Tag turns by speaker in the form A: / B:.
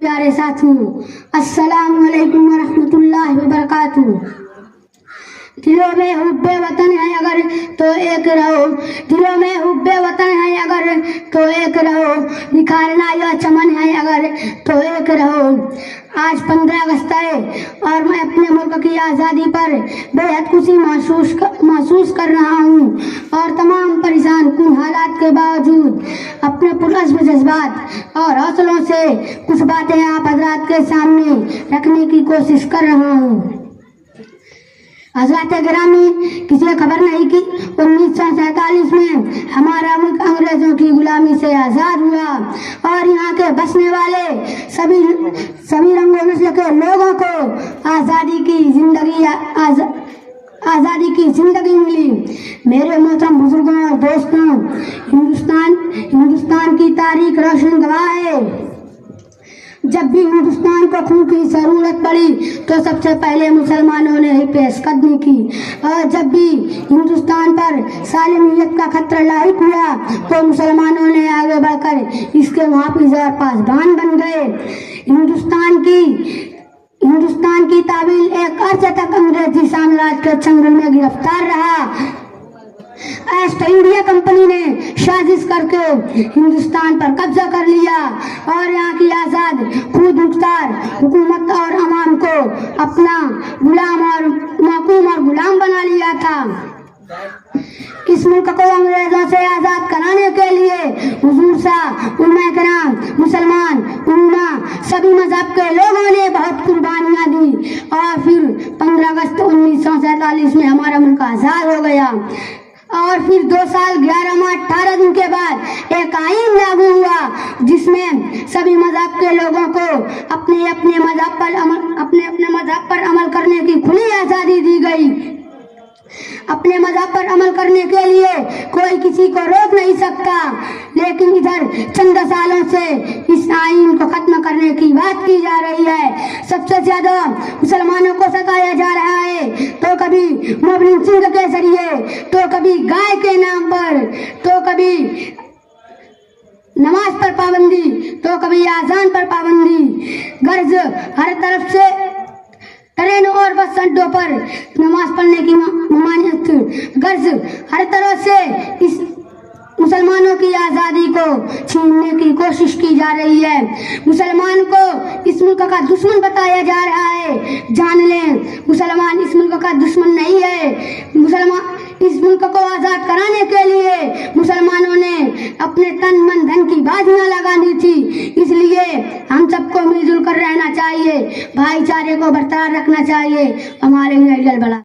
A: प्यारे साथियों, अस्सलाम वालेकुम वरहमतुल्लाहि वबरकातुहू। दिलों में हुब्बे वतन है अगर तो एक रहो, दिलों में हुब्बे वतन है अगर तो एक रहो, निखारना यह चमन है अगर तो एक रहो। आज 15 अगस्त है और मैं अपने मुल्क की आज़ादी पर बेहद खुशी महसूस कर रहा हूँ और तमाम परेशान कुन हालात के बावजूद अपने पुरअज़्म जज्बात और हौसलों से कुछ बातें आप हज़रात के सामने रखने की कोशिश कर रहा हूँ। हज़रात गिरामी, किसी को खबर नहीं कि 1947 में हमारा मुल्क अंग्रेजों की गुलामी से आज़ाद हुआ और यहाँ के बसने वाले सभी रंगों नस्ल के लोगों को आज़ादी की जिंदगी मिली। मेरे मोहतरम बुजुर्गों और दोस्तों, हिंदुस्तान की तारीख रोशन गवाह है। जब भी हिंदुस्तान को खून की जरूरत पड़ी तो सबसे पहले मुसलमानों ने ही पेशकदमी की और जब भी हिंदुस्तान पर सालिमियत का खतरा लाहिक हुआ तो मुसलमानों ने आगे बढ़कर इसके मुहाफिज और पासबान बन गए। हिंदुस्तान की ताबील एक अरसे तक अंग्रेजी साम्राज्य के चंगुल में गिरफ्तार रहा। ईस्ट इंडिया कंपनी ने साजिश करके हिंदुस्तान पर कब्जा कर लिया और यहाँ की आजाद खुद मुख्तार हुकूमत और अवाम को अपना गुलाम और महकूम और गुलाम बना लिया था। इस मुल्क को अंग्रेजों से आजाद कराने के लिए हुजूर शाह, उलमा किराम, मुसलमान उम्मा, सभी मजहब के लोगों ने बहुत कुर्बानियां दी और फिर 15 अगस्त 1947 में हमारा मुल्क आजाद हो गया। और फिर 2 साल 11 माह 18 दिन के बाद एक आईन लागू हुआ जिसमें सभी मजहब के लोगों को अपने अपने मजहब पर अमल करने की खुली आज़ादी दी गई। अपने मजहब पर अमल करने के लिए कोई किसी को रोक नहीं सकता, लेकिन इधर चंद सालों से इस आईन को खत्म करने की बात की जा रही है। सबसे ज्यादा मुसलमानों को सताया जा रहा है, तो कभी मोमिन सिंह के जरिए, तो कभी गाय के नाम पर, तो कभी नमाज पर पाबंदी, तो कभी आजान पर पाबंदी। गर्ज हर तरफ से ट्रेन और बस अड्डों पर नमाज पढ़ने की ममानियत, गर्ज हर तरह से इस मुसलमानों की आज़ादी को छीनने की कोशिश की जा रही है। मुसलमान को इस मुल्क का दुश्मन बताया जा रहा है। जान लें, मुसलमान इस मुल्क का दुश्मन नहीं है। इस मुल्क को आज़ाद कराने के लिए मुसलमानों ने अपने तन मन धन की बाजियां लगानी थी। इसलिए हम सबको मिलजुल कर रहना चाहिए, भाईचारे को बरकरार रखना चाहिए। हमारे लिए बढ़ा